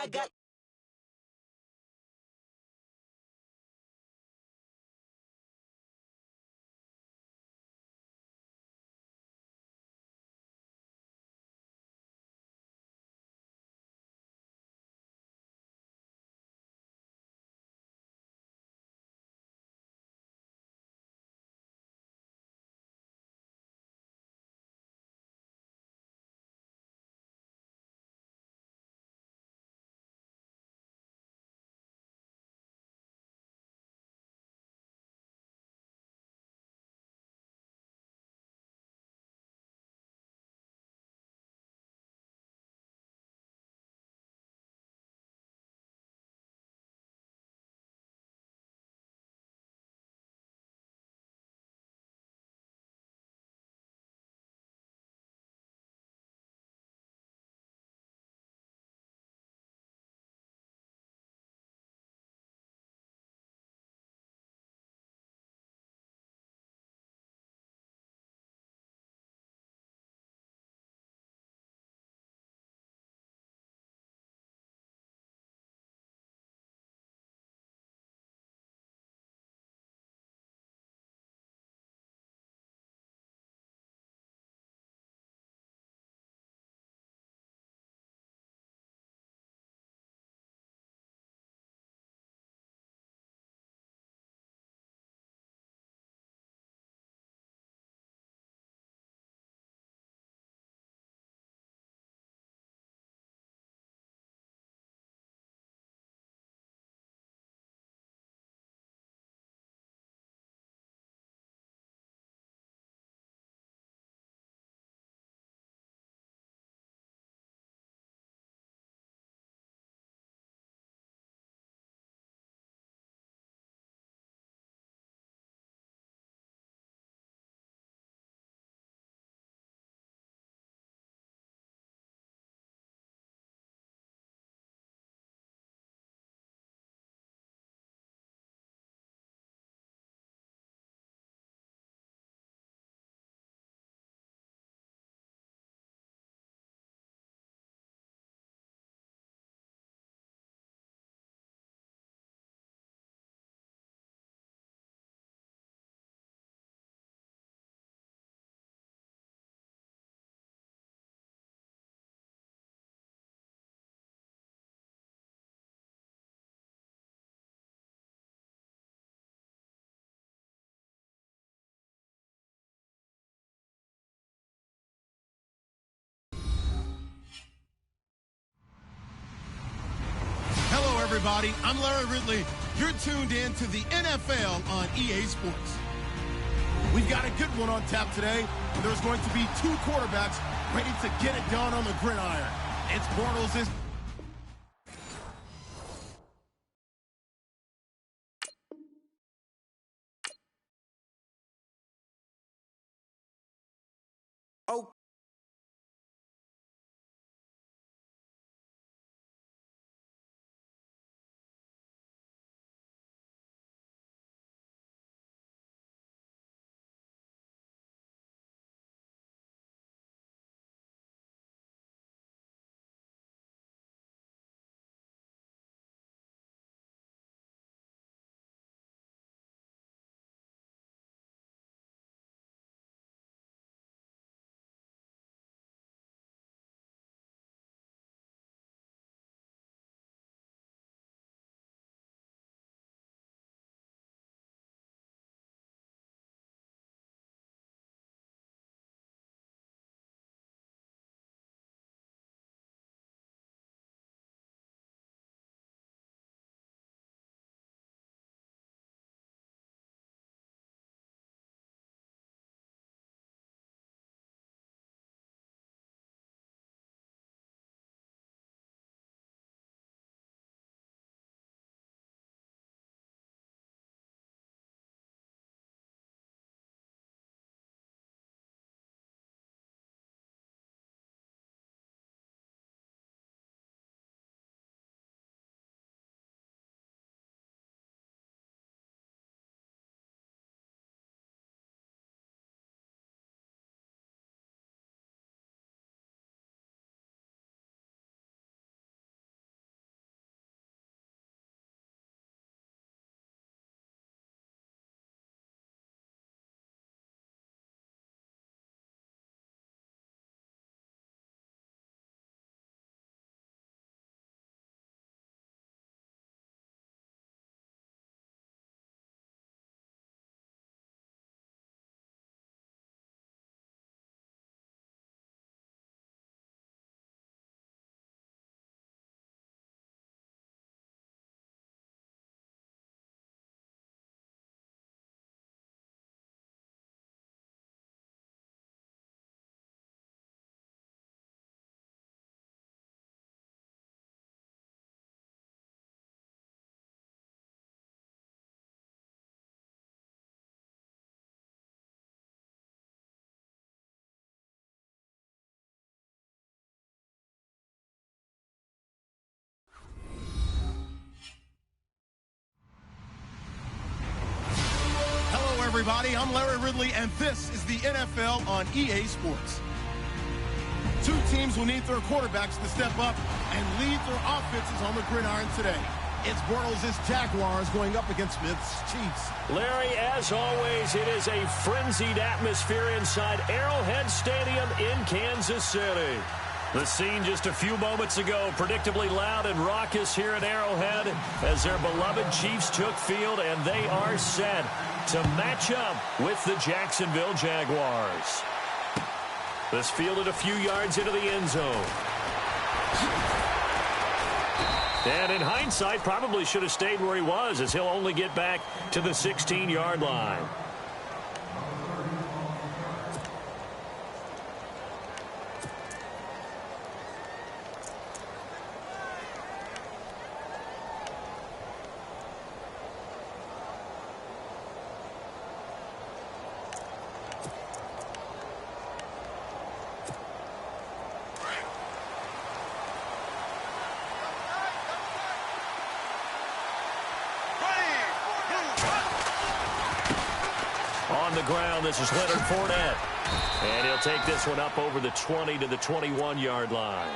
I got. Hello, everybody. I'm Larry Ridley. You're tuned in to the NFL on EA Sports. We've got a good one on tap today. There's going to be two quarterbacks ready to get it done on the gridiron. It's Bortles' Oh. everybody. I'm Larry Ridley, and this is the NFL on EA Sports. Two teams will need their quarterbacks to step up and lead their offenses on the gridiron today. It's Bortles' Jaguars going up against Smith's Chiefs. Larry, as always, it is a frenzied atmosphere inside Arrowhead Stadium in Kansas City. The scene just a few moments ago, predictably loud and raucous here at Arrowhead as their beloved Chiefs took field, and they are set to match up with the Jacksonville Jaguars. This fielded a few yards into the end zone. And in hindsight, probably should have stayed where he was, as he'll only get back to the 16-yard line. On the ground, this is Leonard Fournette. And he'll take this one up over the 20 to the 21-yard line.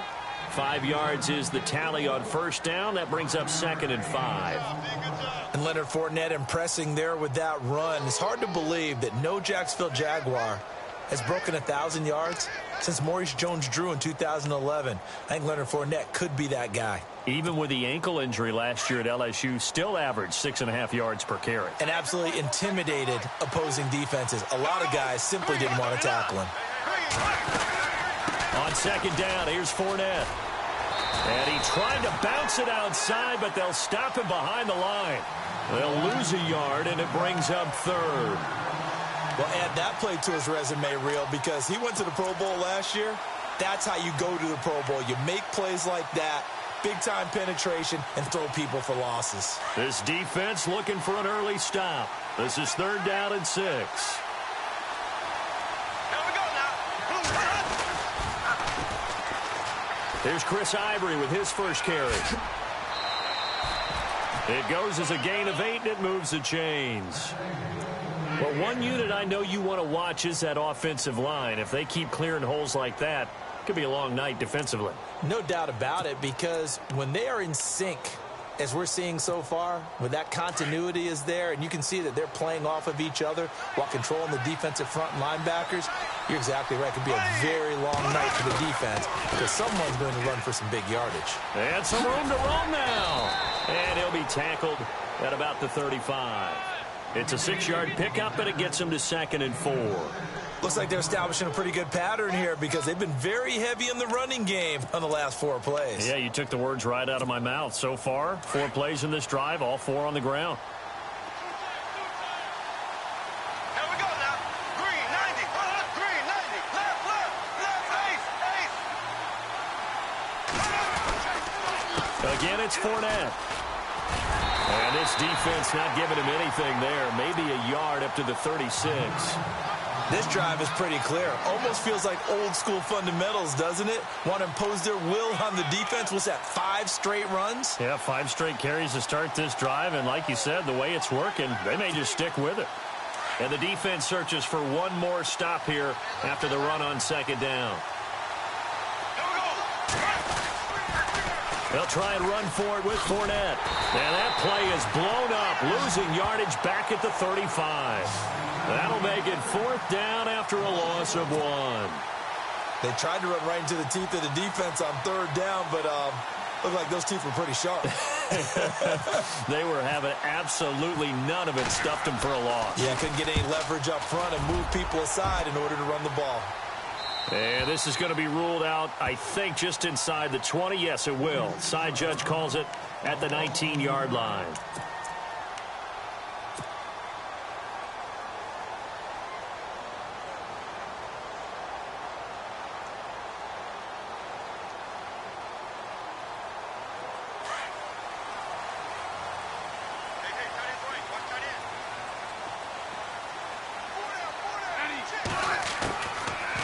5 yards is the tally on first down. That brings up 2nd and 5. And Leonard Fournette impressing there with that run. It's hard to believe that no Jacksonville Jaguar has broken 1,000 yards since Maurice Jones-Drew in 2011. I think Leonard Fournette could be that guy. Even with the ankle injury last year at LSU, still averaged 6.5 yards per carry. And absolutely intimidated opposing defenses. A lot of guys simply didn't want to tackle him. On second down, here's Fournette. And he tried to bounce it outside, but they'll stop him behind the line. They'll lose a yard, and it brings up 3rd. Well, add that play to his resume reel because he went to the Pro Bowl last year. That's how you go to the Pro Bowl. You make plays like that, big-time penetration, and throw people for losses. This defense looking for an early stop. This is 3rd down and 6. Here we go now. Here's Chris Ivory with his first carry. It goes as a gain of 8, and it moves the chains. Well, one unit I know you want to watch is that offensive line. If they keep clearing holes like that, it could be a long night defensively. No doubt about it, because when they are in sync, as we're seeing so far, when that continuity is there, and you can see that they're playing off of each other while controlling the defensive front and linebackers, you're exactly right. It could be a very long night for the defense because someone's going to run for some big yardage. And some room to roam now. And he'll be tackled at about the 35. It's a 6-yard pickup, and it gets him to 2nd and 4. Looks like they're establishing a pretty good pattern here because they've been very heavy in the running game on the last 4 plays. Yeah, you took the words right out of my mouth. So far, 4 plays in this drive, all 4 on the ground. Here we go now. Green 90. Green 90. Left. Again, it's Fournette. And this defense not giving him anything there. Maybe a yard up to the 36. This drive is pretty clear. Almost feels like old school fundamentals, doesn't it? Want to impose their will on the defense. Was that 5 straight runs? Yeah, 5 straight carries to start this drive. And like you said, the way it's working, they may just stick with it. And the defense searches for one more stop here after the run on 2nd down. They'll try and run for it with Fournette. And that play is blown up, losing yardage back at the 35. That'll make it 4th down after a loss of 1. They tried to run right into the teeth of the defense on 3rd down, but looked like those teeth were pretty sharp. They were having absolutely none of it, stuffed them for a loss. Yeah, couldn't get any leverage up front and move people aside in order to run the ball. And this is going to be ruled out, I think, just inside the 20. Yes, it will. Side judge calls it at the 19-yard line.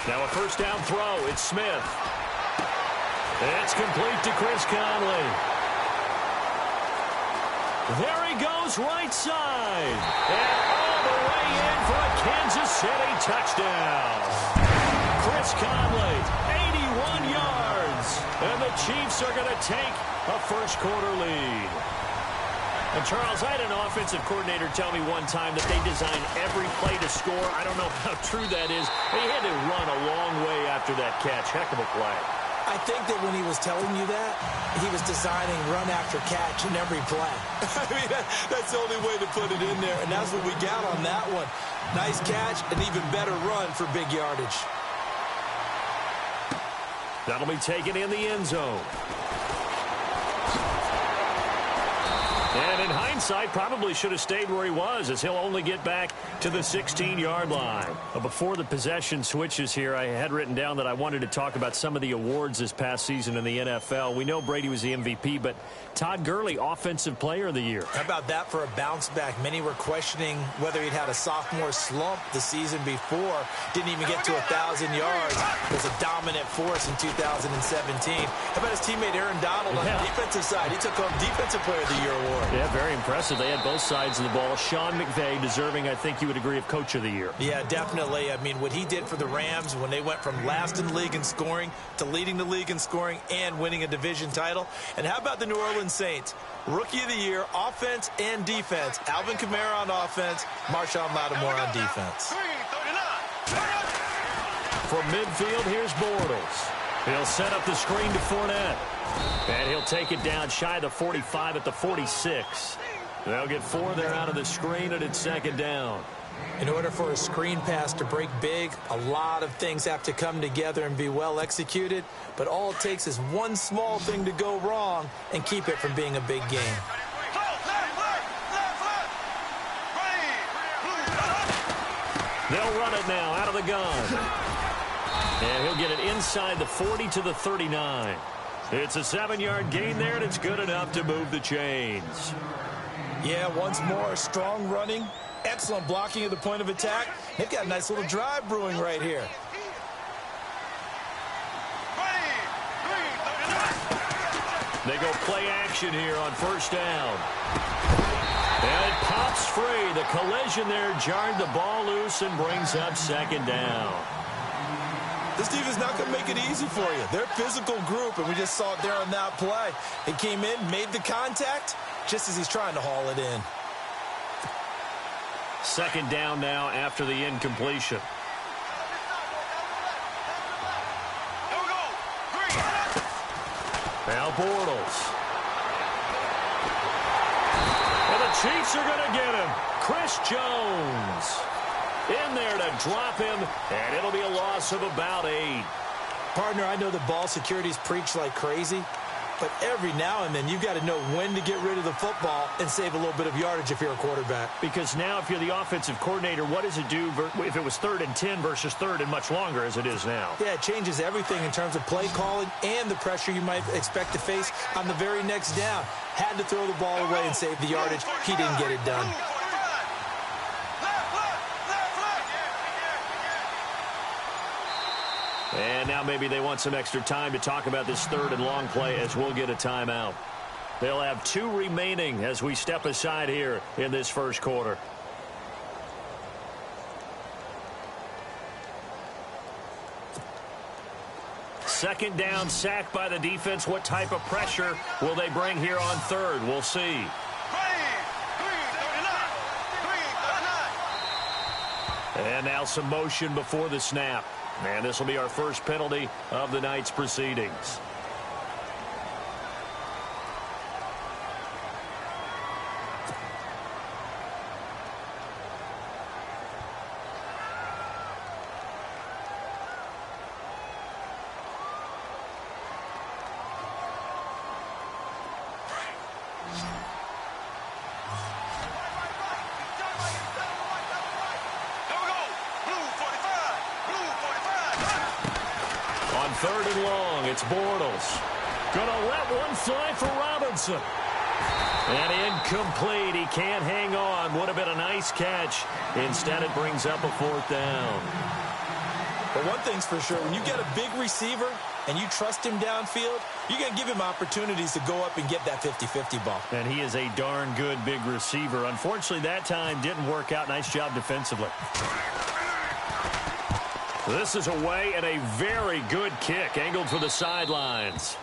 Now a first down throw. It's Smith. It's complete to Chris Conley. There he goes right side. And the way in for a Kansas City touchdown. Chris Conley, 81 yards. And the Chiefs are going to take a first-quarter lead. And, Charles, I had an offensive coordinator tell me one time that they design every play to score. I don't know how true that is. But he had to run a long way after that catch. Heck of a play. I think that when he was telling you that, he was designing run after catch in every play. I mean, that's the only way to put it in there, and that's what we got on that one. Nice catch, an even better run for big yardage. That'll be taken in the end zone. And in hindsight, probably should have stayed where he was, as he'll only get back to the 16-yard line. But before the possession switches here, I had written down that I wanted to talk about some of the awards this past season in the NFL. We know Brady was the MVP, but Todd Gurley, Offensive Player of the Year. How about that for a bounce back? Many were questioning whether he'd had a sophomore slump the season before. Didn't even get to 1,000 yards. Was a dominant force in 2017. How about his teammate Aaron Donald on the defensive side? He took home Defensive Player of the Year award. Yeah, very impressive. They had both sides of the ball. Sean McVay deserving, I think you would agree, of Coach of the Year. Yeah, definitely. I mean, what he did for the Rams when they went from last in the league in scoring to leading the league in scoring and winning a division title. And how about the New Orleans Saints? Rookie of the Year, offense and defense. Alvin Kamara on offense, Marshawn Lattimore on defense. From midfield, here's Bortles. He'll set up the screen to Fournette. And he'll take it down shy of the 45 at the 46. They'll get 4 there out of the screen, and it's second down. In order for a screen pass to break big, a lot of things have to come together and be well executed. But all it takes is one small thing to go wrong and keep it from being a big game. They'll run it now out of the gun. And he'll get it inside the 40 to the 39. It's a 7-yard gain there, and it's good enough to move the chains. Yeah, once more, strong running, excellent blocking at the point of attack. They've got a nice little drive brewing right here. They go play action here on first down. And it pops free. The collision there jarred the ball loose and brings up second down. This defense is not going to make it easy for you. They're a physical group, and we just saw it there on that play. He came in, made the contact, just as he's trying to haul it in. Second down now after the incompletion. Now Bortles. And the Chiefs are going to get him. Chris Jones in there to drop him, and it'll be a loss of about 8. Partner, I know the ball security's preached like crazy, but every now and then you've got to know when to get rid of the football and save a little bit of yardage if you're a quarterback. Because now if you're the offensive coordinator, what does it do if it was 3rd and 10 versus 3rd and much longer as it is now? Yeah, it changes everything in terms of play calling and the pressure you might expect to face on the very next down. Had to throw the ball away and save the yardage. He didn't get it done. And now maybe they want some extra time to talk about this 3rd and long play as we'll get a timeout. They'll have 2 remaining as we step aside here in this first quarter. Second down, sack by the defense. What type of pressure will they bring here on 3rd? We'll see. And now some motion before the snap. And this will be our first penalty of the night's proceedings. On 3rd and long, it's Bortles. Gonna let one fly for Robinson. And incomplete. He can't hang on. Would have been a nice catch. Instead, it brings up a 4th down. But one thing's for sure, when you get a big receiver and you trust him downfield, you're going to give him opportunities to go up and get that 50-50 ball. And he is a darn good big receiver. Unfortunately, that time didn't work out. Nice job defensively. This is away and a very good kick, angled for the sidelines.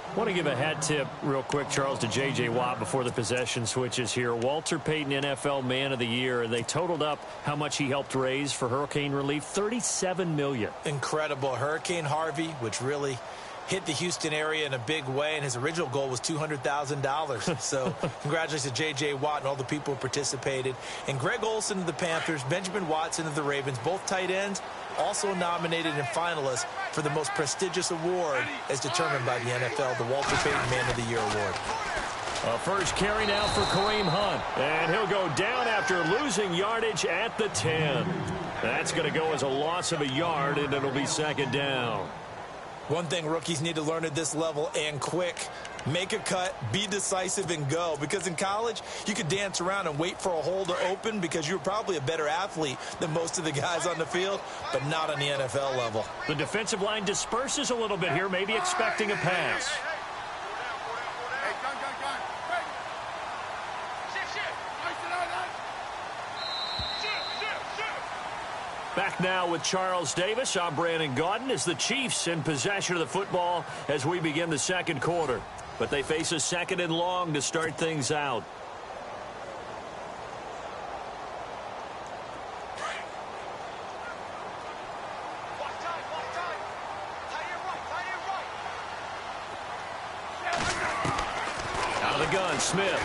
I want to give a hat tip real quick, Charles, to J.J. Watt before the possession switches here. Walter Payton, NFL Man of the Year. They totaled up how much he helped raise for hurricane relief, $37 million. Incredible. Hurricane Harvey, which really hit the Houston area in a big way, and his original goal was $200,000. So congratulations to J.J. Watt and all the people who participated. And Greg Olsen of the Panthers, Benjamin Watson of the Ravens, both tight ends, also nominated and finalists for the most prestigious award as determined by the NFL, the Walter Payton Man of the Year Award. A first carry now for Kareem Hunt. And he'll go down after losing yardage at the 10. That's going to go as a loss of a yard, and it'll be second down. One thing rookies need to learn at this level, and quick: make a cut, be decisive, and go. Because in college, you could dance around and wait for a hole to open because you're probably a better athlete than most of the guys on the field, but not on the NFL level. The defensive line disperses a little bit here, maybe expecting a pass. Back now with Charles Davis. I'm Brandon Gaudin as the Chiefs in possession of the football as we begin the second quarter. But they face a second and long to start things out. Out of the gun, Smith.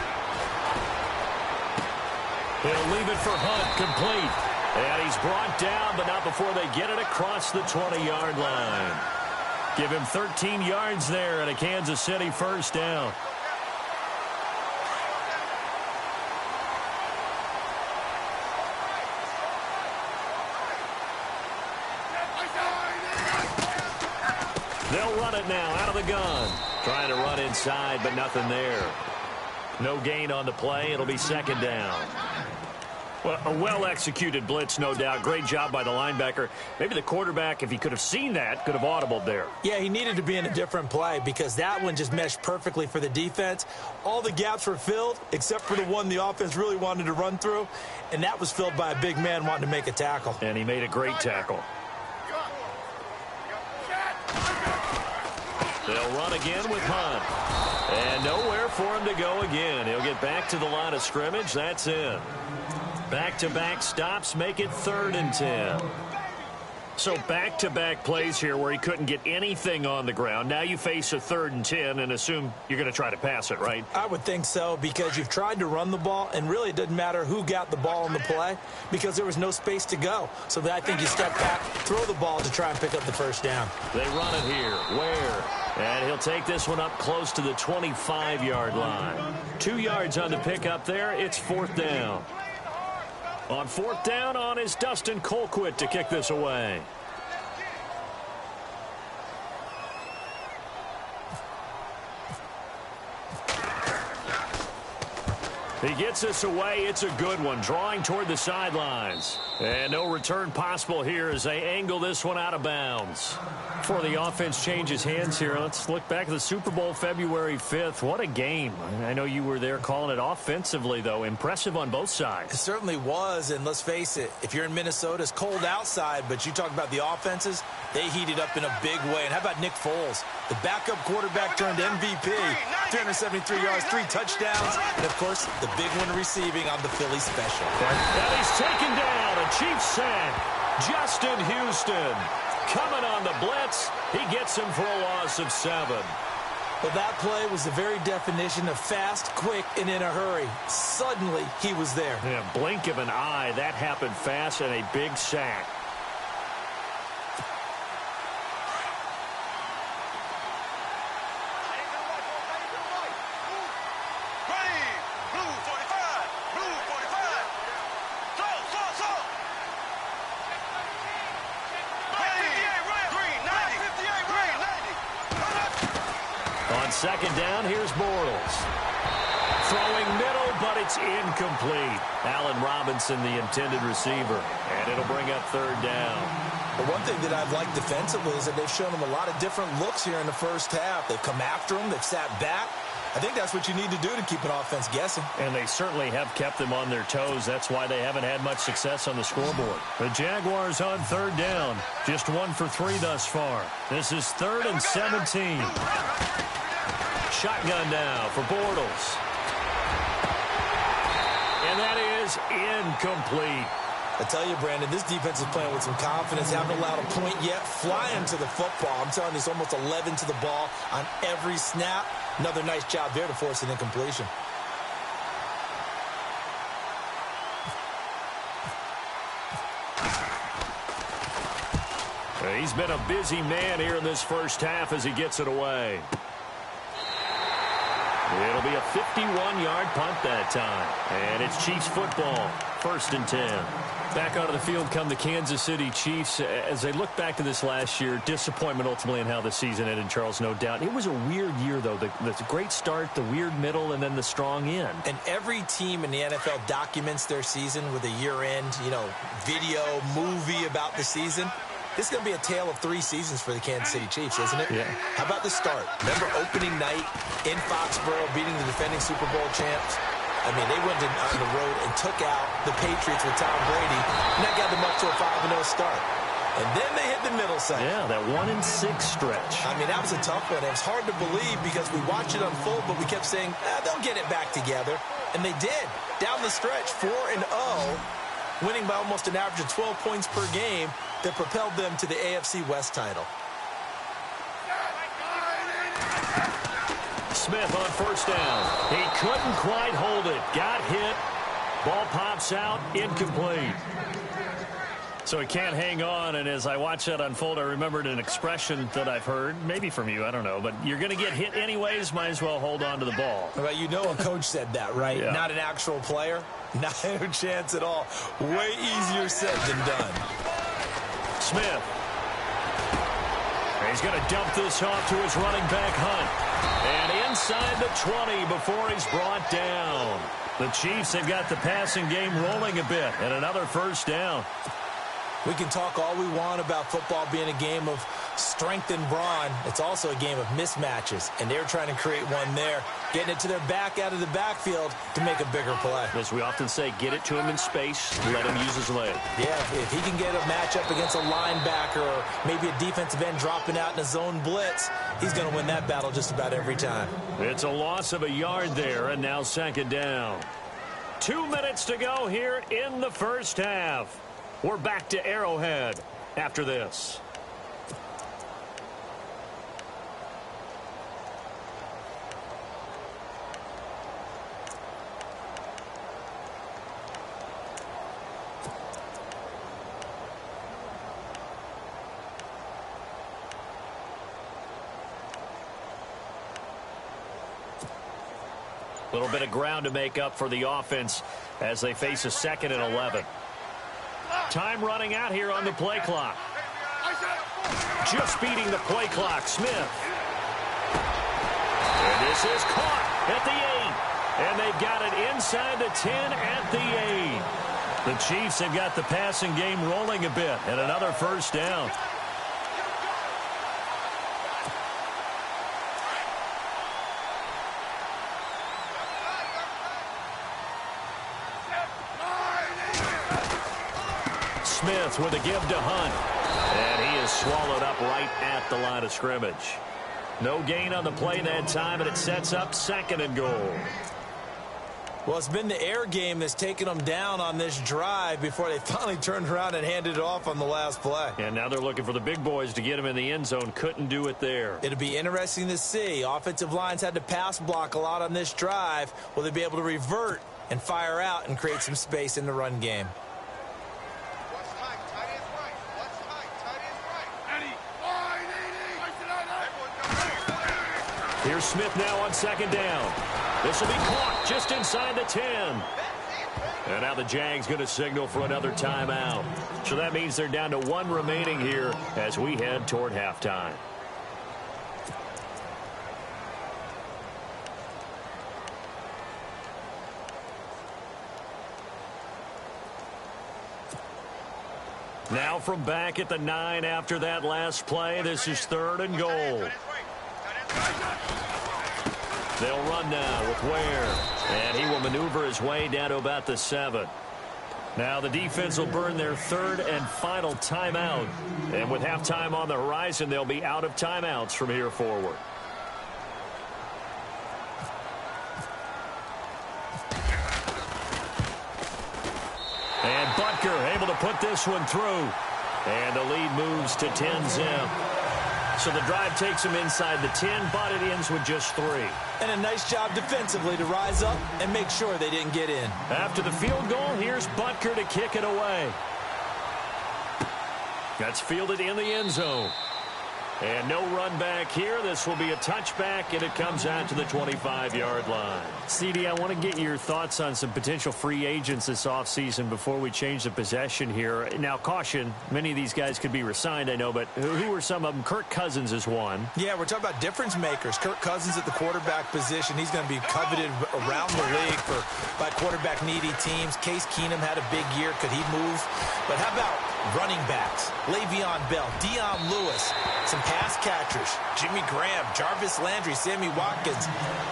He'll leave it for Hunt, complete. And he's brought down, but not before they get it across the 20-yard line. Give him 13 yards there and a Kansas City first down. They'll run it now out of the gun. Trying to run inside, but nothing there. No gain on the play. It'll be second down. Well, a well-executed blitz, no doubt. Great job by the linebacker. Maybe the quarterback, if he could have seen that, could have audibled there. Yeah, he needed to be in a different play because that one just meshed perfectly for the defense. All the gaps were filled except for the one the offense really wanted to run through, and that was filled by a big man wanting to make a tackle. And he made a great tackle. They'll run again with Hunt. And nowhere for him to go again. He'll get back to the line of scrimmage. That's in. Back-to-back stops make it 3rd and 10. So back-to-back plays here where he couldn't get anything on the ground. Now you face a 3rd and 10 and assume you're going to try to pass it, right? I would think so because you've tried to run the ball, and really it doesn't matter who got the ball on the play because there was no space to go. So I think you step back, throw the ball to try and pick up the first down. They run it here. Where? And he'll take this one up close to the 25-yard line. 2 yards on the pickup there. It's 4th down. On 4th down on is Dustin Colquitt to kick this away. He gets this away. It's a good one. Drawing toward the sidelines. And no return possible here as they angle this one out of bounds. Before the offense changes hands here, let's look back at the Super Bowl February 5th. What a game. I know you were there calling it offensively, though. Impressive on both sides. It certainly was, and let's face it, if you're in Minnesota, it's cold outside, but you talk about the offenses, they heated up in a big way. And how about Nick Foles? The backup quarterback turned MVP. 373 yards, 3 touchdowns, and, of course, the big one receiving on the Philly special. And he's taken down. A Chiefs sack. Justin Houston coming on the blitz. He gets him for a loss of 7. Well, that play was the very definition of fast, quick, and in a hurry. Suddenly, he was there. Yeah, blink of an eye. That happened fast and a big sack. On 2nd down, here's Bortles. Throwing middle, but It's incomplete. Allen Robinson, the intended receiver. And it'll bring up third down. The one thing that I've liked defensively is that they've shown them a lot of different looks here in the first half. They've come after them. They've sat back. I think that's what you need to do to keep an offense guessing. And they certainly have kept them on their toes. That's why they haven't had much success on the scoreboard. The Jaguars on third down. Just 1 for 3 thus far. This is 3rd and 17. Shotgun now for Bortles. And that is incomplete. I tell you, Brandon, this defense is playing with some confidence. Haven't allowed a point yet. Flying to the football. I'm telling you, it's almost 11 to the ball on every snap. Another nice job there to force an incompletion. He's been a busy man here in this first half as he gets it away. It'll be a 51-yard punt that time. And it's Chiefs football. 1st and 10. Back onto the field come the Kansas City Chiefs. As they look back to this last year, disappointment ultimately in how the season ended, Charles, no doubt. It was a weird year, though. The great start, the weird middle, and then the strong end. And every team in the NFL documents their season with a year-end, video, movie about the season. This is going to be a tale of 3 seasons for the Kansas City Chiefs, isn't it? Yeah. How about the start? Remember opening night in Foxborough, beating the defending Super Bowl champs? I mean, they went on the road and took out the Patriots with Tom Brady, and that got them up to a 5-0 start. And then they hit the middle section. Yeah, that 1-6 stretch. I mean, that was a tough one. It was hard to believe because we watched it unfold, but we kept saying, they'll get it back together. And they did. Down the stretch, 4-0, winning by almost an average of 12 points per game that propelled them to the AFC West title. Smith on first down. He couldn't quite hold it. Got hit. Ball pops out. Incomplete. So he can't hang on, and as I watch that unfold, I remembered an expression that I've heard, maybe from you, I don't know, but you're going to get hit anyways, might as well hold on to the ball. Well, a coach said that, right? Yeah. Not an actual player. Not a chance at all. Way easier said than done. Smith. He's going to dump this off to his running back, Hunt. And inside the 20 before he's brought down. The Chiefs have got the passing game rolling a bit, and another first down. We can talk all we want about football being a game of strength and brawn. It's also a game of mismatches, and they're trying to create one there, getting it to their back out of the backfield to make a bigger play. As we often say, get it to him in space, let him use his leg. Yeah, if he can get a matchup against a linebacker or maybe a defensive end dropping out in a zone blitz, he's going to win that battle just about every time. It's a loss of a yard there, and now 2nd down. 2 minutes to go here in the first half. We're back to Arrowhead after this. A little bit of ground to make up for the offense as they face a 2nd and 11. Time running out here on the play clock. Just beating the play clock, Smith. And this is caught at the 8. And they've got it inside the 10 at the 8. The Chiefs have got the passing game rolling a bit, and another first down. Smith with a give to Hunt. And he is swallowed up right at the line of scrimmage. No gain on the play that time, and it sets up 2nd and goal. Well, it's been the air game that's taken them down on this drive before they finally turned around and handed it off on the last play. And now they're looking for the big boys to get him in the end zone. Couldn't do it there. It'll be interesting to see. Offensive lines had to pass block a lot on this drive. Will they be able to revert and fire out and create some space in the run game? Here's Smith now on 2nd down. This will be caught just inside the 10. And now the Jags going to signal for another timeout. So that means they're down to 1 remaining here as we head toward halftime. Now from back at the 9 after that last play, this is 3rd and goal. They'll run now with Ware, and he will maneuver his way down to about the 7. Now the defense will burn their 3rd and final timeout. And with halftime on the horizon, they'll be out of timeouts from here forward. And Butker able to put this one through. And the lead moves to 10-zip. So the drive takes him inside the 10, but it ends with just 3. And a nice job defensively to rise up and make sure they didn't get in. After the field goal, here's Butker to kick it away. That's fielded in the end zone. And no run back here. This will be a touchback, and it comes out to the 25-yard line. CD, I want to get your thoughts on some potential free agents this offseason before we change the possession here. Now, caution, many of these guys could be re-signed, I know, but who are some of them? Kirk Cousins is one. Yeah, we're talking about difference makers. Kirk Cousins at the quarterback position. He's going to be coveted around the league by quarterback-needy teams. Case Keenum had a big year. Could he move? But how about running backs? Le'Veon Bell, Dion Lewis, some pass catchers, Jimmy Graham, Jarvis Landry, Sammy Watkins,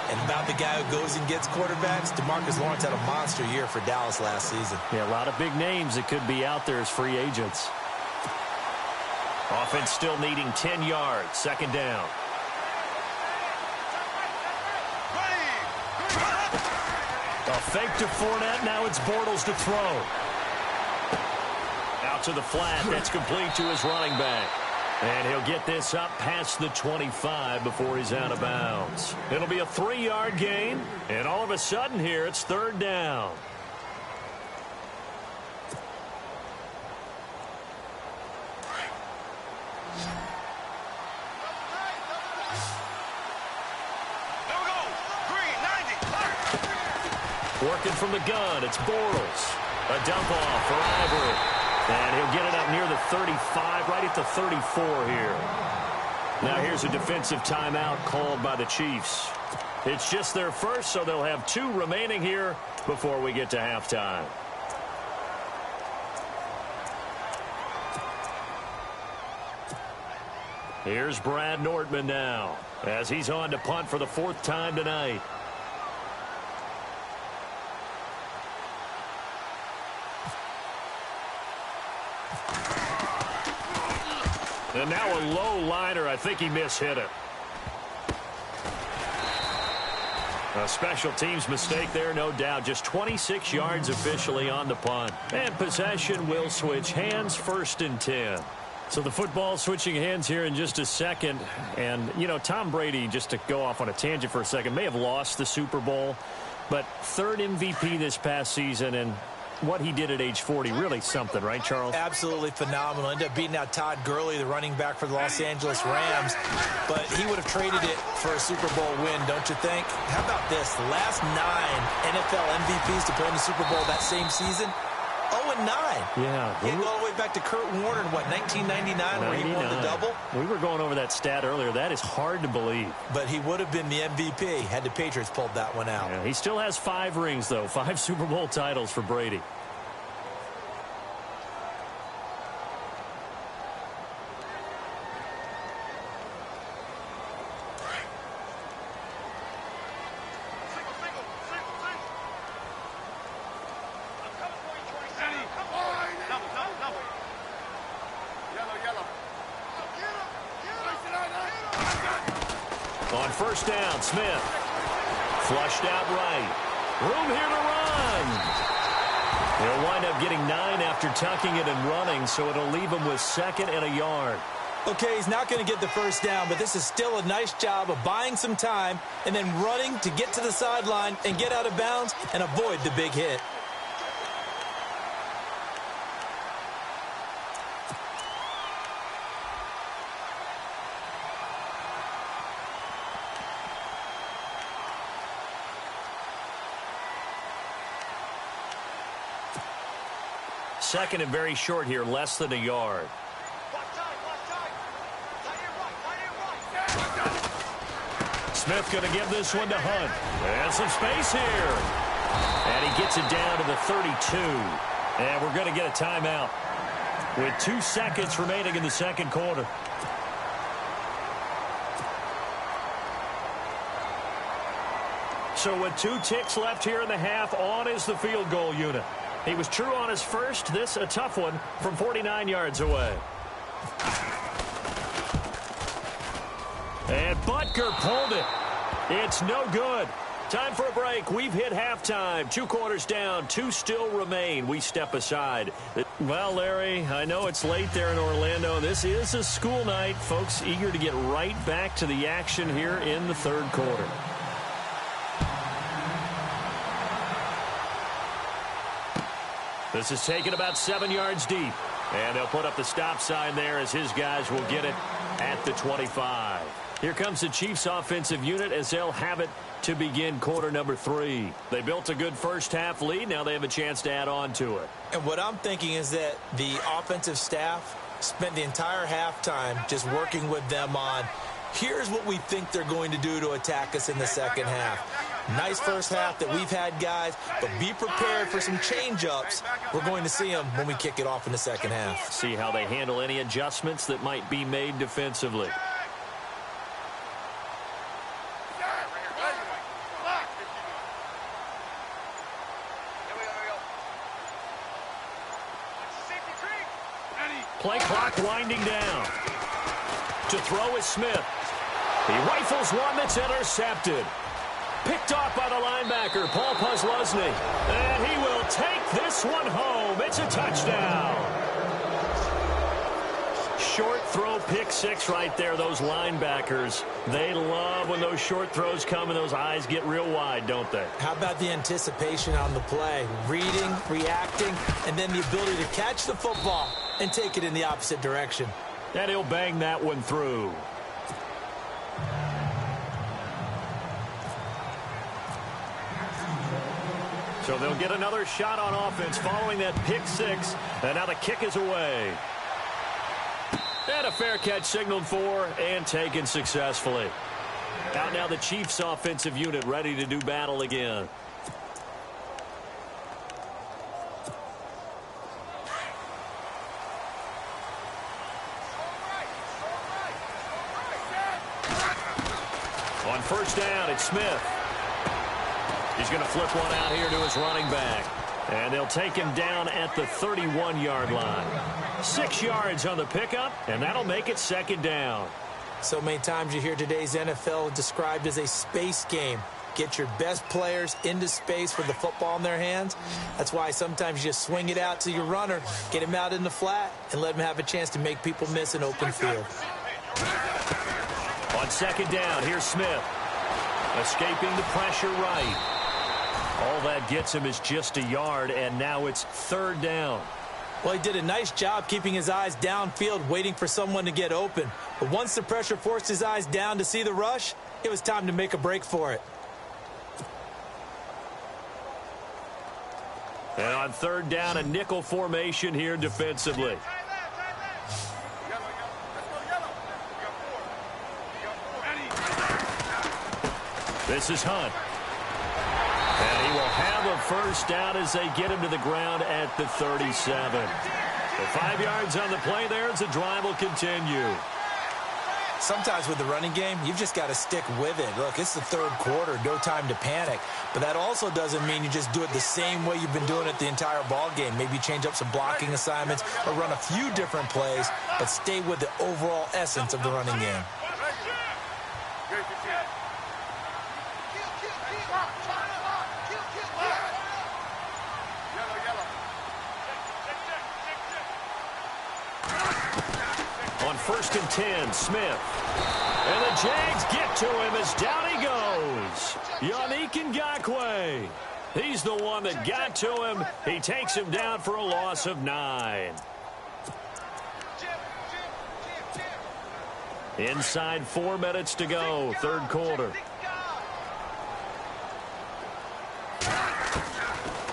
and about the guy who goes and gets quarterbacks, DeMarcus Lawrence had a monster year for Dallas last season. Yeah, a lot of big names that could be out there as free agents. Offense still needing 10 yards, 2nd down. A fake to Fournette, now it's Bortles to throw. Out to the flat, that's complete to his running back. And he'll get this up past the 25 before he's out of bounds. It'll be a 3-yard gain, and all of a sudden here, it's 3rd down. Working from the gun, it's Bortles. A dump off for Ivory. And he'll get it up near the 35, right at the 34 here. Now here's a defensive timeout called by the Chiefs. It's just their first, so they'll have 2 remaining here before we get to halftime. Here's Brad Nordman now, as he's on to punt for the 4th time tonight. And now a low liner. I think he mishit it. A special teams mistake there, no doubt. Just 26 yards officially on the punt. And possession will switch hands, 1st and 10. So the football switching hands here in just a second. And, you know, Tom Brady, just to go off on a tangent for a second, may have lost the Super Bowl. But 3rd MVP this past season, and what he did at age 40, really something, right, Charles? Absolutely phenomenal. Ended up beating out Todd Gurley, the running back for the Los Angeles Rams. But he would have traded it for a Super Bowl win, don't you think? How about this? The last 9 NFL MVPs to play in the Super Bowl that same season, 0-9. Yeah. He had all the way back to Kurt Warner in, what, 1999 where he won the double? We were going over that stat earlier. That is hard to believe. But he would have been the MVP had the Patriots pulled that one out. Yeah, he still has 5 rings, though. 5 Super Bowl titles for Brady. On 1st down, Smith. Flushed out right. Room here to run. He'll wind up getting 9 after tucking it and running, so it'll leave him with 2nd and a yard. Okay, he's not going to get the 1st down, but this is still a nice job of buying some time and then running to get to the sideline and get out of bounds and avoid the big hit. Second and very short here, less than a yard. Smith going to give this one to Hunt. And some space here. And he gets it down to the 32. And we're going to get a timeout. with 2 seconds remaining in the second quarter. So with 2 ticks left here in the half, on is the field goal unit. He was true on his first. This a tough one from 49 yards away. And Butker pulled it. It's no good. Time for a break. We've hit halftime. 2 quarters down. 2 still remain. We step aside. Well, Larry, I know it's late there in Orlando. This is a school night. Folks eager to get right back to the action here in the third quarter. This is taken about 7 yards deep. And they'll put up the stop sign there as his guys will get it at the 25. Here comes the Chiefs offensive unit as they'll have it to begin quarter number 3. They built a good first half lead. Now they have a chance to add on to it. And what I'm thinking is that the offensive staff spent the entire halftime just working with them on, here's what we think they're going to do to attack us in the second half. Nice first half that we've had, guys, but be prepared for some change-ups. We're going to see them when we kick it off in the second half. See how they handle any adjustments that might be made defensively. Play clock winding down. To throw is Smith. He rifles one that's intercepted. Picked off by the linebacker, Paul Posluszny. And he will take this one home. It's a touchdown. Short throw, pick 6 right there. Those linebackers, they love when those short throws come and those eyes get real wide, don't they? How about the anticipation on the play? Reading, reacting, and then the ability to catch the football and take it in the opposite direction. And he'll bang that one through. So they'll get another shot on offense following that pick 6. And now the kick is away. And a fair catch signaled for and taken successfully. Out now the Chiefs offensive unit ready to do battle again. On first down, it's Smith. He's going to flip one out here to his running back. And they'll take him down at the 31-yard line. 6 yards on the pickup, and that'll make it second down. So many times you hear today's NFL described as a space game. Get your best players into space with the football in their hands. That's why sometimes you just swing it out to your runner, get him out in the flat, and let him have a chance to make people miss an open field. On second down, here's Smith. Escaping the pressure right. All that gets him is just a yard, and now it's third down. Well, he did a nice job keeping his eyes downfield, waiting for someone to get open. But once the pressure forced his eyes down to see the rush, it was time to make a break for it. And on third down, a nickel formation here defensively. This is Hunt. And he will have a first down as they get him to the ground at the 37. The 5 yards on the play there as the drive will continue. Sometimes with the running game, you've just got to stick with it. Look, it's the third quarter, no time to panic. But that also doesn't mean you just do it the same way you've been doing it the entire ball game. Maybe change up some blocking assignments or run a few different plays, but stay with the overall essence of the running game. First and 10, Smith. And the Jags get to him as down he goes. Yannick Ngakoue. He's the one that got to him. He takes him down for a loss of 9. Inside 4 minutes to go, third quarter.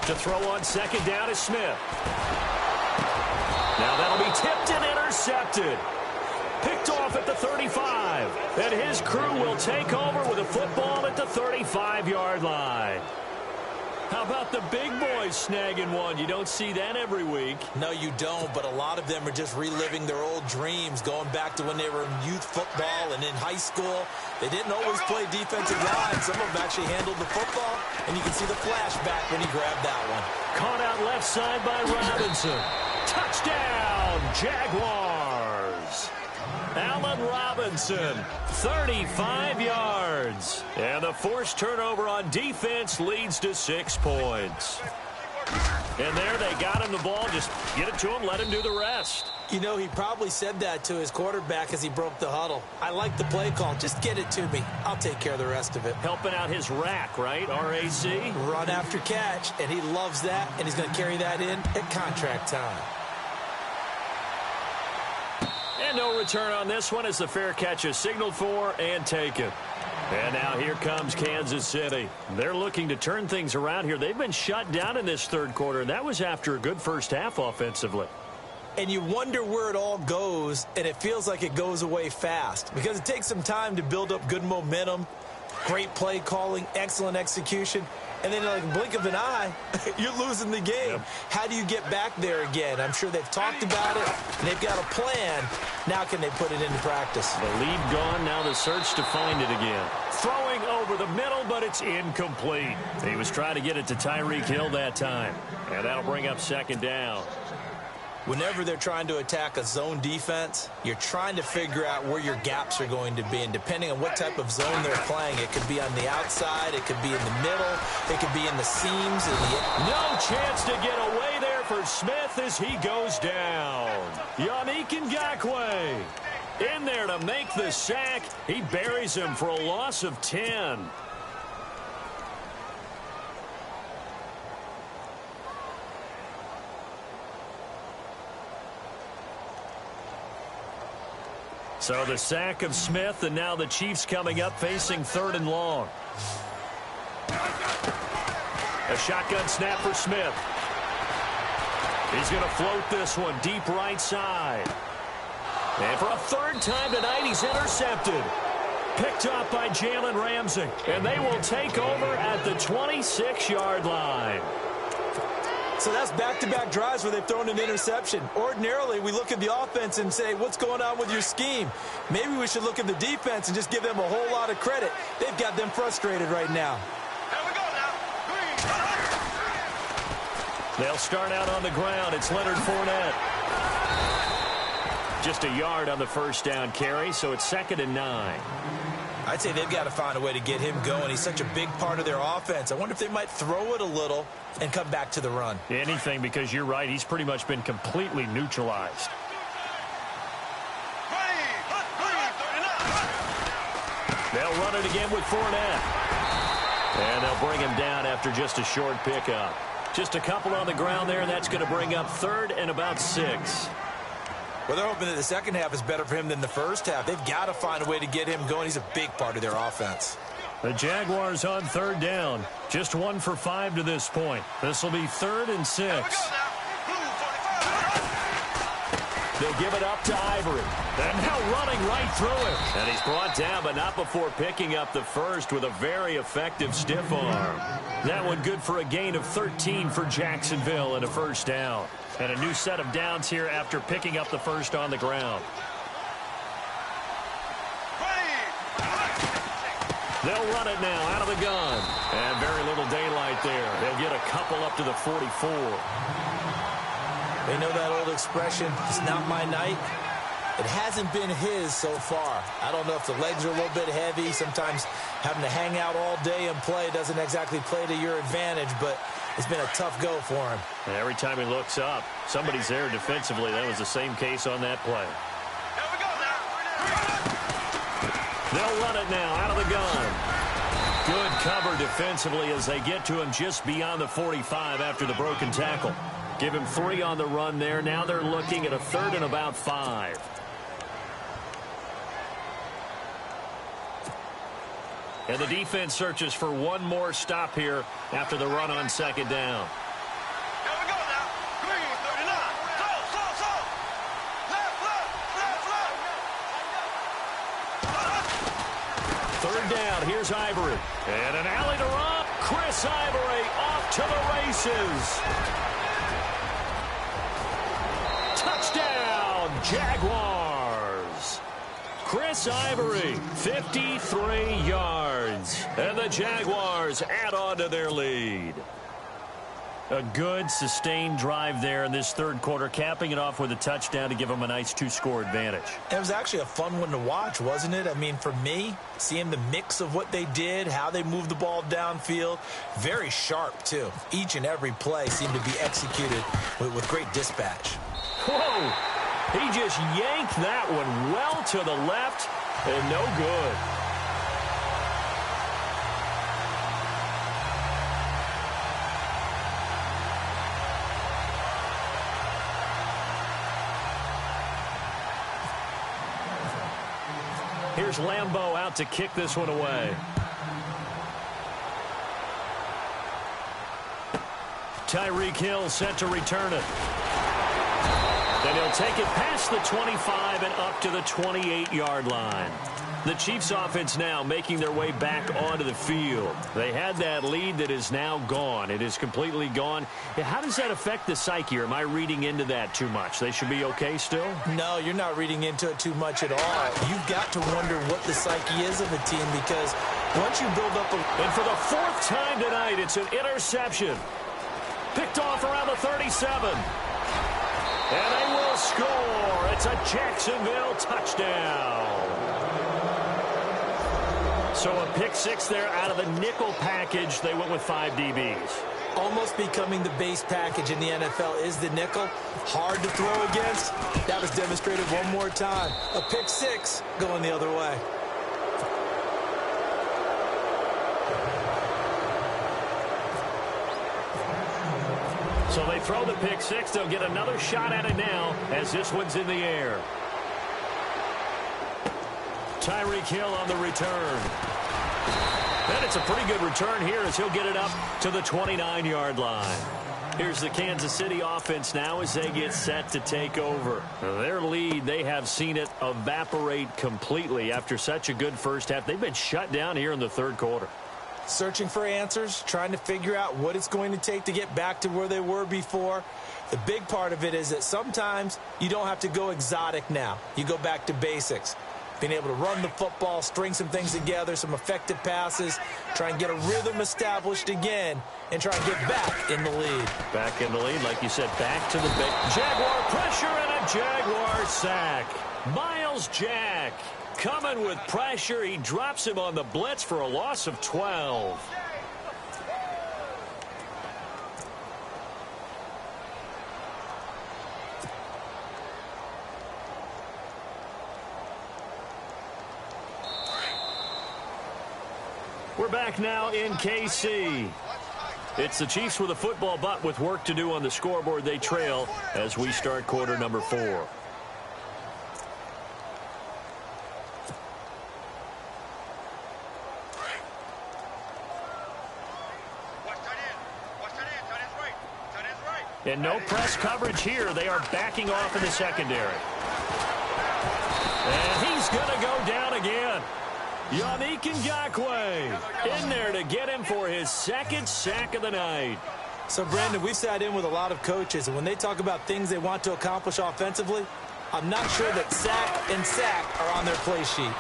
To throw on second down is Smith. Now that'll be tipped and intercepted. Picked off at the 35. And his crew will take over with a football at the 35-yard line. How about the big boys snagging one? You don't see that every week. No, you don't, but a lot of them are just reliving their old dreams, going back to when they were in youth football and in high school. They didn't always play defensive line. Some of them actually handled the football, and you can see the flashback when he grabbed that one. Caught out left side by Robinson. Touchdown, Jaguars. Allen Robinson, 35 yards. And the forced turnover on defense leads to 6 points. And there they got him the ball. Just get it to him, let him do the rest. You know, he probably said that to his quarterback as he broke the huddle. I like the play call. Just get it to me. I'll take care of the rest of it. Helping out his rack, right? RAC? Run after catch, and he loves that, and he's going to carry that in at contract time. And no return on this one as the fair catch is signaled for and taken. And now here comes Kansas City. They're looking to turn things around here. They've been shut down in this third quarter, and that was after a good first half offensively. And you wonder where it all goes, and it feels like it goes away fast because it takes some time to build up good momentum, great play calling, excellent execution, and then like a blink of an eye, you're losing the game. Yep. How do you get back there again? I'm sure they've talked about it, and they've got a plan. Now can they put it into practice? The lead gone, now the search to find it again. Throwing over the middle, but it's incomplete. He was trying to get it to Tyreek Hill that time, and that'll bring up second down. Whenever they're trying to attack a zone defense, you're trying to figure out where your gaps are going to be. And depending on what type of zone they're playing, it could be on the outside, it could be in the middle, it could be in the seams. No chance to get away there for Smith as he goes down. Yannick Ngakoue in there to make the sack. He buries him for a loss of 10. So the sack of Smith, and now the Chiefs coming up facing 3rd and long. A shotgun snap for Smith. He's going to float this one deep right side. And for a 3rd time tonight, he's intercepted. Picked off by Jalen Ramsey. And they will take over at the 26-yard line. So that's back-to-back drives where they've thrown an interception. Ordinarily, we look at the offense and say, what's going on with your scheme? Maybe we should look at the defense and just give them a whole lot of credit. They've got them frustrated right now. Here we go now. They'll start out on the ground. It's Leonard Fournette. Just a yard on the first down carry, so it's 2nd and 9. I'd say they've got to find a way to get him going. He's such a big part of their offense. I wonder if they might throw it a little and come back to the run. Anything, because you're right. He's pretty much been completely neutralized. They'll run it again with Fournette. And they'll bring him down after just a short pickup. Just a couple on the ground there, and that's going to bring up 3rd and about 6. Well, they're hoping that the second half is better for him than the first half. They've got to find a way to get him going. He's a big part of their offense. The Jaguars on 3rd down. Just 1 for 5 to this point. This will be 3rd and 6. They'll give it up to Ivory. And now running right through him. And he's brought down, but not before picking up the first with a very effective stiff arm. That one good for a gain of 13 for Jacksonville and a first down. And a new set of downs here after picking up the first on the ground. They'll run it now out of the gun. And very little daylight there. They'll get a couple up to the 44. They know that old expression, it's not my night. It hasn't been his so far. I don't know if the legs are a little bit heavy. Sometimes having to hang out all day and play doesn't exactly play to your advantage, but it's been a tough go for him. And every time he looks up, somebody's there defensively. That was the same case on that play. Here we go now. They'll run it now out of the gun. Good cover defensively as they get to him just beyond the 45 after the broken tackle. Give him 3 on the run there. Now they're looking at a 3rd and about 5. And the defense searches for one more stop here after the run on 2nd down. Here we go now. Green, 39. So. Left. 3rd down. Here's Ivory. And an alley to Rob. Chris Ivory off to the races. Touchdown, Jaguars. Chris Ivory, 53 yards. And the Jaguars add on to their lead. A good, sustained drive there in this third quarter, capping it off with a touchdown to give them a nice two-score advantage. It was actually a fun one to watch, wasn't it? I mean, for me, seeing the mix of what they did, how they moved the ball downfield, very sharp, too. Each and every play seemed to be executed with great dispatch. Whoa! He just yanked that one well to the left, and no good. Here's Lambeau out to kick this one away. Tyreek Hill set to return it. And he'll take it past the 25 and up to the 28-yard line. The Chiefs offense now making their way back onto the field. They had that lead that is now gone. It is completely gone. How does that affect the psyche? Or am I reading into that too much? They should be okay still? No, you're not reading into it too much at all. You've got to wonder what the psyche is of a team, because once you build up a... And for the fourth time tonight, it's an interception. Picked off around the 37. And they will score. It's a Jacksonville touchdown. So a pick six there out of the nickel package. They went with 5 DBs. Almost becoming the base package in the NFL is the nickel. Hard to throw against. That was demonstrated one more time. A pick six going the other way. So they throw the pick six. They'll get another shot at it now as this one's in the air. Tyreek Hill on the return. And it's a pretty good return here as he'll get it up to the 29-yard line. Here's the Kansas City offense now as they get set to take over. Their lead, they have seen it evaporate completely after such a good first half. They've been shut down here in the third quarter. Searching for answers, trying to figure out what it's going to take to get back to where they were before. The big part of it is that sometimes you don't have to go exotic now. You go back to basics. Being able to run the football, string some things together, some effective passes, try and get a rhythm established again, and try and get back in the lead. Back in the lead, like you said, back to the big Jaguar pressure and a Jaguar sack. Miles Jack coming with pressure. He drops him on the blitz for a loss of 12. We're back now in KC. It's the Chiefs with a football, but with work to do on the scoreboard. They trail as we start quarter number 4. And no press coverage here. They are backing off in the secondary. And he's going to go down again. Yannick Ngakoue in there to get him for his second sack of the night. So, Brandon, we've sat in with a lot of coaches, and when they talk about things they want to accomplish offensively, I'm not sure that sack and sack are on their play sheet.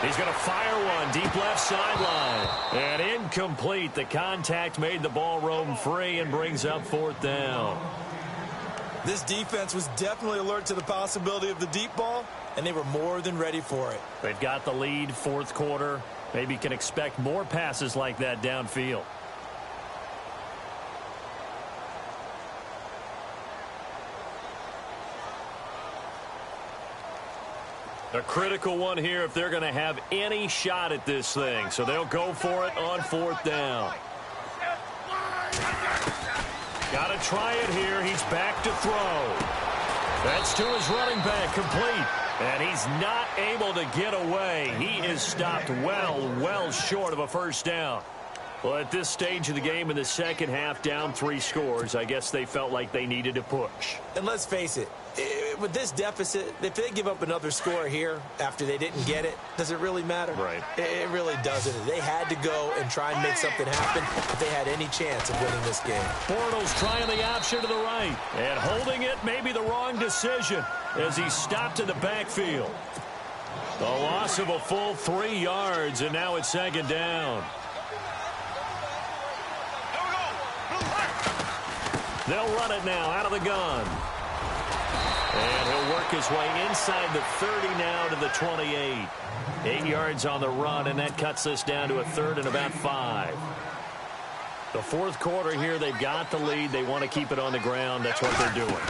He's going to fire one deep left sideline. And incomplete. The contact made the ball roam free and brings up fourth down. This defense was definitely alert to the possibility of the deep ball, and they were more than ready for it. They've got the lead, fourth quarter. Maybe can expect more passes like that downfield. A critical one here if they're going to have any shot at this thing. So they'll go for it on fourth down. Got to try it here. He's back to throw. That's to his running back, complete. And he's not able to get away. He is stopped well short of a first down. Well, at this stage of the game in the second half, down 3 scores, I guess they felt like they needed to push. And let's face it, With this deficit, if they give up another score here after they didn't get it, does it really matter? Right. It really doesn't. They had to go and try and make something happen if they had any chance of winning this game. Bortles trying the option to the right. And holding it may be the wrong decision as he stopped in the backfield. A loss of a full 3 yards, and now it's second down. They'll run it now out of the gun. And he'll work his way inside the 30 now to the 28. 8 yards on the run, and that cuts this down to a 3rd and about 5. The fourth quarter here, they've got the lead. They want to keep it on the ground. That's what they're doing.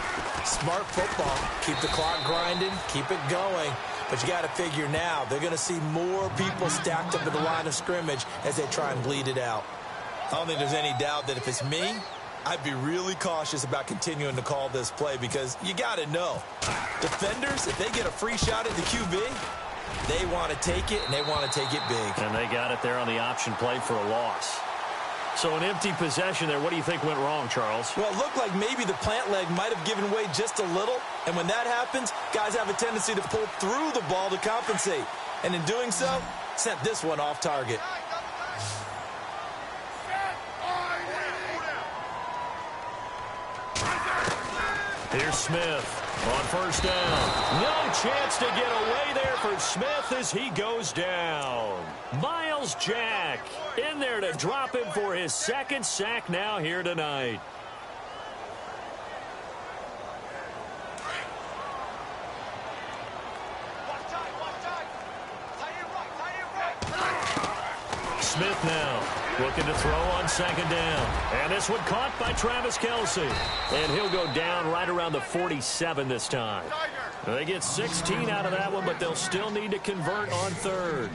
Smart football. Keep the clock grinding. Keep it going. But you got to figure now, they're going to see more people stacked up at the line of scrimmage as they try and bleed it out. I don't think there's any doubt that if it's me, I'd be really cautious about continuing to call this play because you got to know. Defenders, if they get a free shot at the QB, they want to take it, and they want to take it big. And they got it there on the option play for a loss. So an empty possession there. What do you think went wrong, Charles? Well, it looked like maybe the plant leg might have given way just a little. And when that happens, guys have a tendency to pull through the ball to compensate. And in doing so, sent this one off target. Here's Smith on first down. No chance to get away there for Smith as he goes down. Miles Jack in there to drop him for his 2nd sack now here tonight. Smith now looking to throw on 2nd down. And this one caught by Travis Kelce. And he'll go down right around the 47 this time. They get 16 out of that one, but they'll still need to convert on 3rd.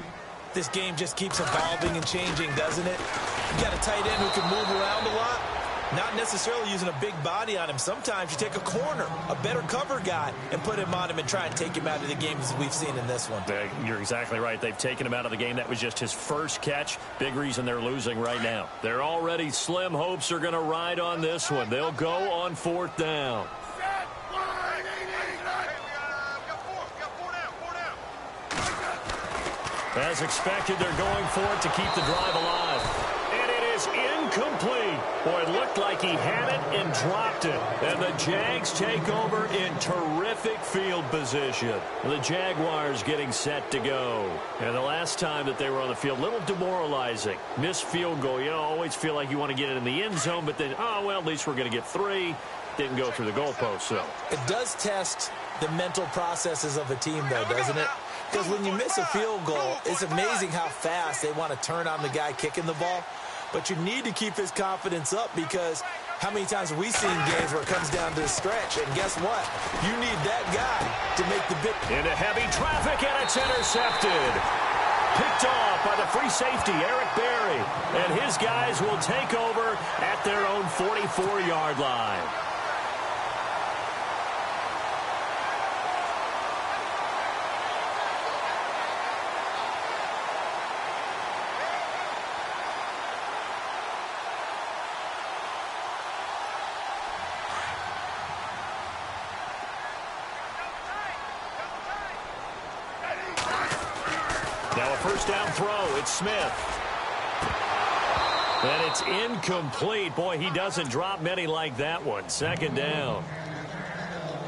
This game just keeps evolving and changing, doesn't it? You got a tight end who can move around a lot. Not necessarily using a big body on him. Sometimes you take a corner, a better cover guy, and put him on him and try and take him out of the game as we've seen in this one. You're exactly right. They've taken him out of the game. That was just his first catch. Big reason they're losing right now. Their already slim hopes are going to ride on this one. They'll go on 4th down. As expected, they're going for it to keep the drive alive. And it is incomplete. Boy, it looked like he had it and dropped it. And the Jags take over in terrific field position. The Jaguars getting set to go. And the last time that they were on the field, a little demoralizing. Missed field goal. You always feel like you want to get it in the end zone, but then, oh, well, at least we're going to get 3. Didn't go through the goalpost, so. It does test the mental processes of a team, though, doesn't it? Because when you miss a field goal, it's amazing how fast they want to turn on the guy kicking the ball. But you need to keep his confidence up because how many times have we seen games where it comes down to the stretch? And guess what? You need that guy to make the big. Into heavy traffic, and it's intercepted. Picked off by the free safety, Eric Berry. And his guys will take over at their own 44-yard line. Now a first down throw. It's Smith. And it's incomplete. Boy, he doesn't drop many like that one. 2nd down.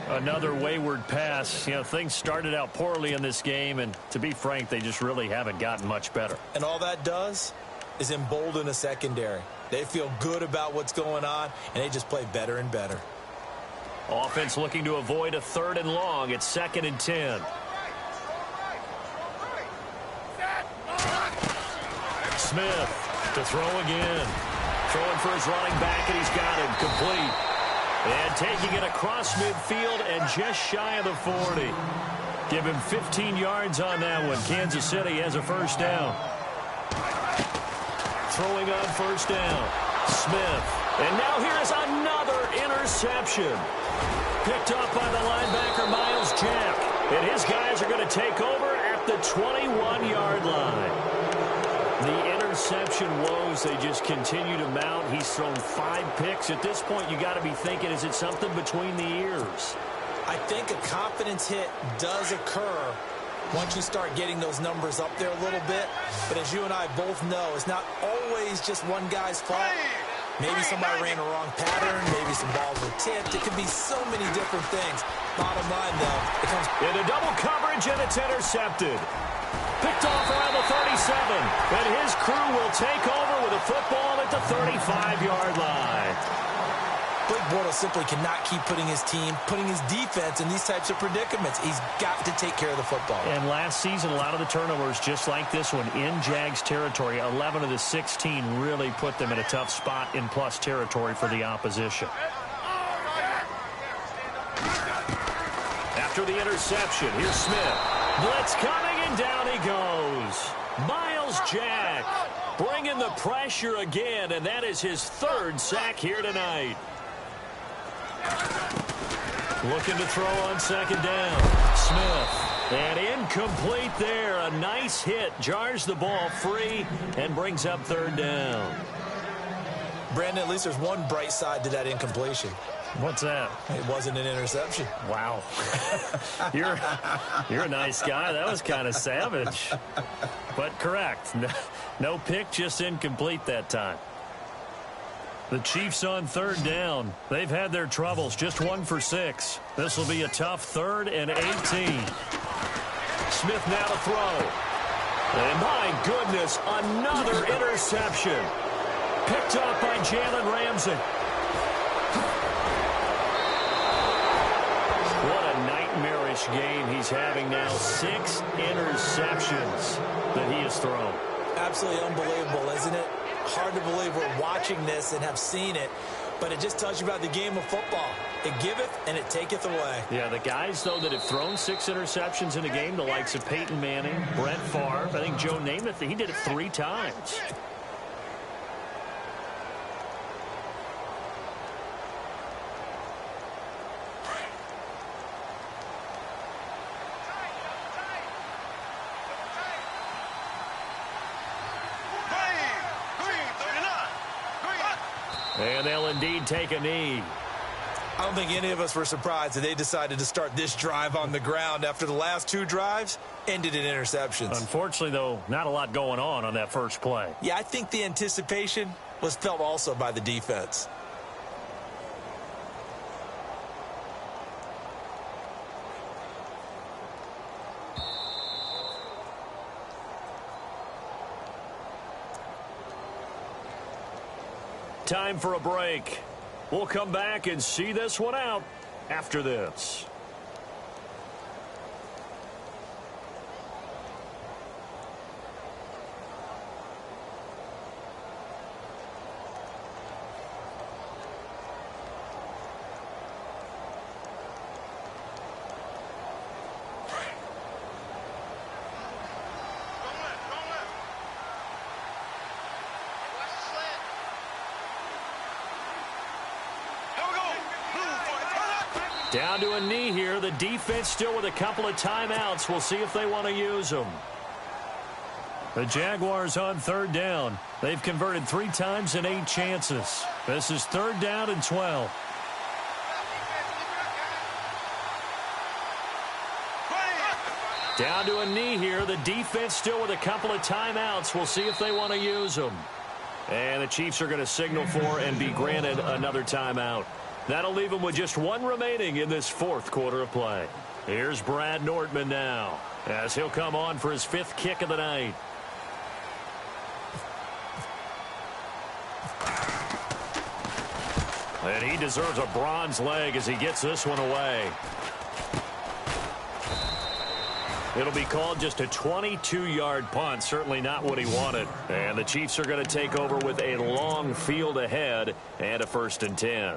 Another wayward pass. You know, things started out poorly in this game, and to be frank, they just really haven't gotten much better. And all that does is embolden a secondary. They feel good about what's going on, and they just play better and better. Offense looking to avoid a 3rd and long. It's 2nd and 10. Smith to throw again. Throwing for his running back, and he's got him complete. And taking it across midfield and just shy of the 40. Give him 15 yards on that one. Kansas City has a first down. Throwing on first down. Smith. And now here is another interception. Picked up by the linebacker, Miles Jack. And his guys are going to take over at the 21-yard line. The interception woes, they just continue to mount. He's thrown 5 picks. At this point, you got to be thinking, is it something between the ears? I think a confidence hit does occur once you start getting those numbers up there a little bit. But as you and I both know, it's not always just one guy's fault. Maybe somebody ran a wrong pattern. Maybe some balls were tipped. It could be so many different things. Bottom line, though, it comes into double coverage, and it's intercepted. Picked off around the 37. And his crew will take over with a football at the 35-yard line. Blake Bortles simply cannot keep putting his defense in these types of predicaments. He's got to take care of the football. And last season, a lot of the turnovers, just like this one, in Jags territory, 11 of the 16 really put them in a tough spot in plus territory for the opposition. After the interception, here's Smith. Blitz coming, and down he goes. Myles Jack bringing the pressure again, and that is his third sack here tonight. Looking to throw on second down. Smith. And incomplete there. A nice hit. Jars the ball free and brings up third down. Brandon, at least there's one bright side to that incompletion. What's that? It wasn't an interception. Wow. You're a nice guy. That was kind of savage. But correct. No pick, just incomplete that time. The Chiefs on third down. They've had their troubles. Just 1 for 6. This will be a tough 3rd and 18. Smith now to throw. And my goodness, another interception. Picked up by Jalen Ramsey. What a nightmarish game he's having now. 6 interceptions that he has thrown. Absolutely unbelievable, isn't it? Hard to believe we're watching this and have seen it, but it just tells you about the game of football. It giveth and it taketh away. Yeah, the guys, though, that have thrown 6 interceptions in a game, the likes of Peyton Manning, Brett Favre, I think Joe Namath, he did it 3 times. And they'll indeed take a knee. I don't think any of us were surprised that they decided to start this drive on the ground after the last 2 drives ended in interceptions. Unfortunately, though, not a lot going on that first play. Yeah, I think the anticipation was felt also by the defense. Time for a break. We'll come back and see this one out after this. Down to a knee here. The defense still with a couple of timeouts. We'll see if they want to use them. The Jaguars on third down. They've converted 3 times in 8 chances. This is 3rd down and 12. Down to a knee here. The defense still with a couple of timeouts. We'll see if they want to use them. And the Chiefs are going to signal for and be granted another timeout. That'll leave them with just 1 remaining in this 4th quarter of play. Here's Brad Nordman now as he'll come on for his 5th kick of the night. And he deserves a bronze leg as he gets this one away. It'll be called just a 22-yard punt. Certainly not what he wanted. And the Chiefs are going to take over with a long field ahead and a 1st and 10.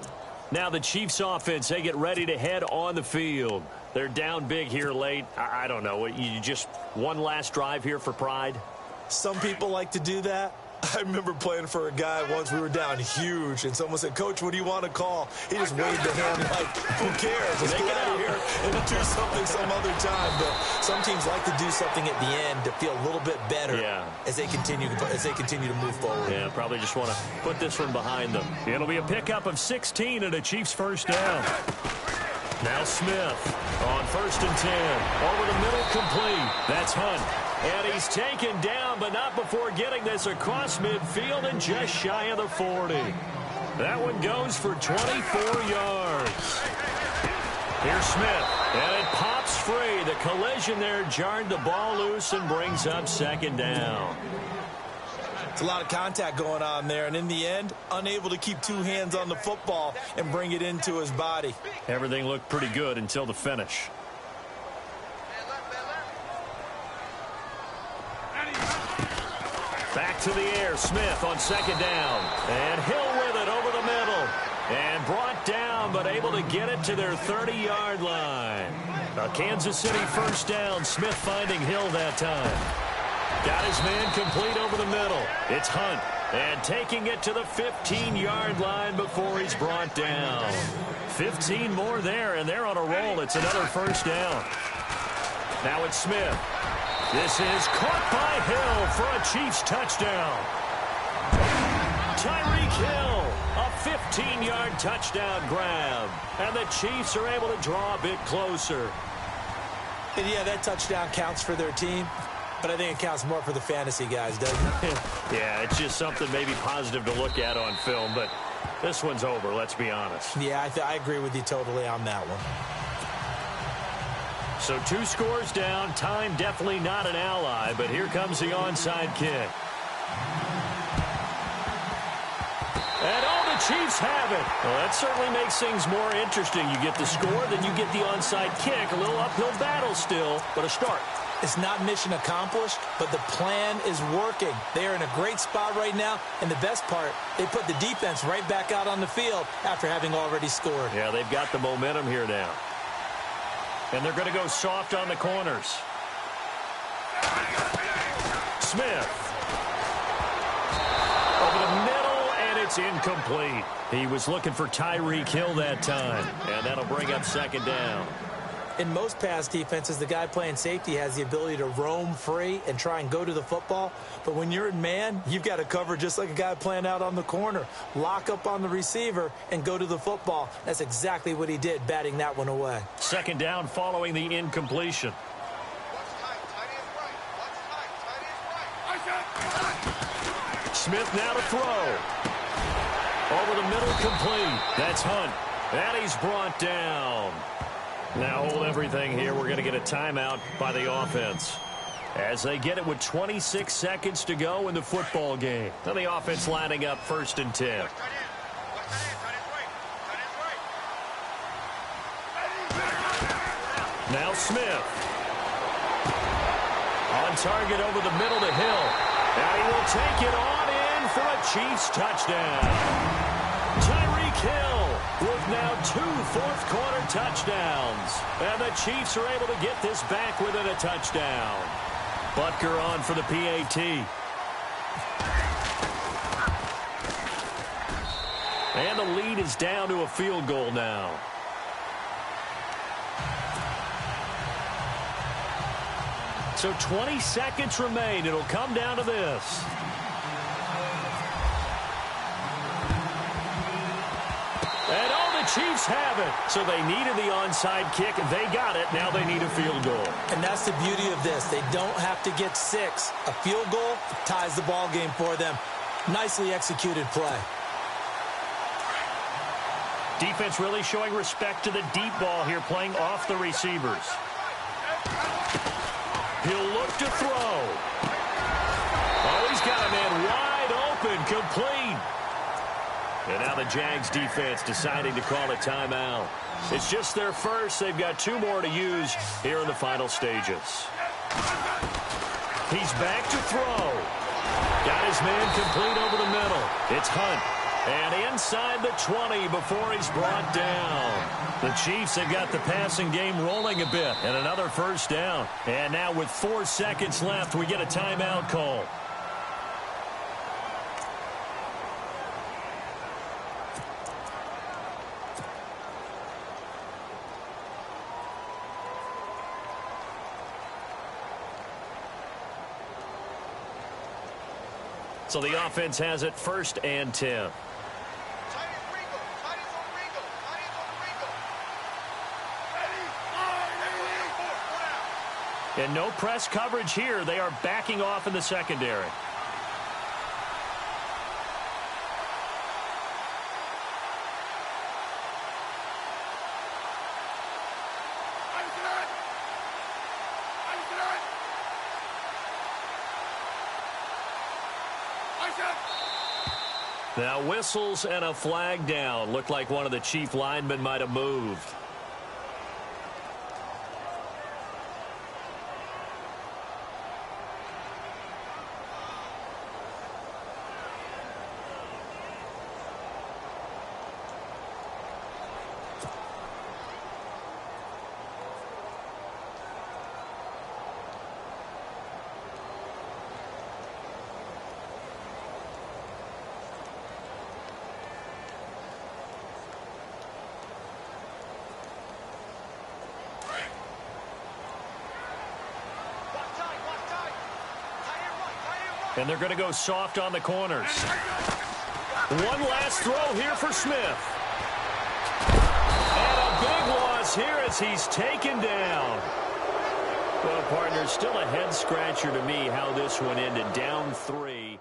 Now the Chiefs offense, they get ready to head on the field. They're down big here late. I don't know. You just one last drive here for pride? Some people like to do that. I remember playing for a guy once. We were down huge, and someone said, "Coach, what do you want to call?" He just waved the hand like, "Who cares? Let's get out of here and do something some other time." But some teams like to do something at the end to feel a little bit better as they continue to move forward. Yeah, probably just want to put this one behind them. It'll be a pickup of 16 and a Chiefs 1st down. Now Smith on 1st and 10. Over the middle, complete. That's Hunt. And he's taken down, but not before getting this across midfield and just shy of the 40. That one goes for 24 yards. Here's Smith, and it pops free. The collision there jarred the ball loose and brings up 2nd down. It's a lot of contact going on there, and in the end, unable to keep 2 hands on the football and bring it into his body. Everything looked pretty good until the finish. Back to the air, Smith on 2nd down. And Hill with it over the middle. And brought down, but able to get it to their 30-yard line. A Kansas City 1st down. Smith finding Hill that time. Got his man complete over the middle. It's Hunt. And taking it to the 15-yard line before he's brought down. 15 more there, and they're on a roll. It's another 1st down. Now it's Smith. This is caught by Hill for a Chiefs touchdown. Tyreek Hill, a 15-yard touchdown grab. And the Chiefs are able to draw a bit closer. And yeah, that touchdown counts for their team, but I think it counts more for the fantasy guys, doesn't it? Yeah, it's just something maybe positive to look at on film, but this one's over, let's be honest. Yeah, I agree with you totally on that one. So 2 scores down. Time definitely not an ally, but here comes the onside kick. And all the Chiefs have it. Well, that certainly makes things more interesting. You get the score, then you get the onside kick. A little uphill battle still, but a start. It's not mission accomplished, but the plan is working. They are in a great spot right now, and the best part, they put the defense right back out on the field after having already scored. Yeah, they've got the momentum here now. And they're going to go soft on the corners. Smith. Over the middle, and it's incomplete. He was looking for Tyreek Hill that time, and that'll bring up 2nd down. In most pass defenses, the guy playing safety has the ability to roam free and try and go to the football. But when you're in man, you've got to cover just like a guy playing out on the corner. Lock up on the receiver and go to the football. That's exactly what he did, batting that one away. 2nd down following the incompletion. Smith now to throw. Over the middle, complete. That's Hunt. And he's brought down. Now hold everything here. We're going to get a timeout by the offense as they get it with 26 seconds to go in the football game. Now the offense lining up 1st and 10. Now Smith. On target over the middle to Hill. And he will take it on in for a Chiefs touchdown. Tyreek Hill with now 2 fourth-quarter touchdowns. And the Chiefs are able to get this back within a touchdown. Butker on for the PAT. And the lead is down to a field goal now. So 20 seconds remain. It'll come down to this. And all the Chiefs have it. So they needed the onside kick. They got it. Now they need a field goal. And that's the beauty of this. They don't have to get 6. A field goal ties the ball game for them. Nicely executed play. Defense really showing respect to the deep ball here, playing off the receivers. He'll look to throw. Oh, he's got a man wide open, complete. And now the Jags defense deciding to call a timeout. It's just their first. They've got 2 more to use here in the final stages. He's back to throw. Got his man complete over the middle. It's Hunt. And inside the 20 before he's brought down. The Chiefs have got the passing game rolling a bit. And another first down. And now with 4 seconds left, we get a timeout call. So the offense has it 1st and 10. And no press coverage here. They are backing off in the secondary. Now whistles and a flag down. Looked like one of the chief linemen might have moved. And they're going to go soft on the corners. One last throw here for Smith. And a big loss here as he's taken down. Well, partner, still a head-scratcher to me how this one ended. Down 3.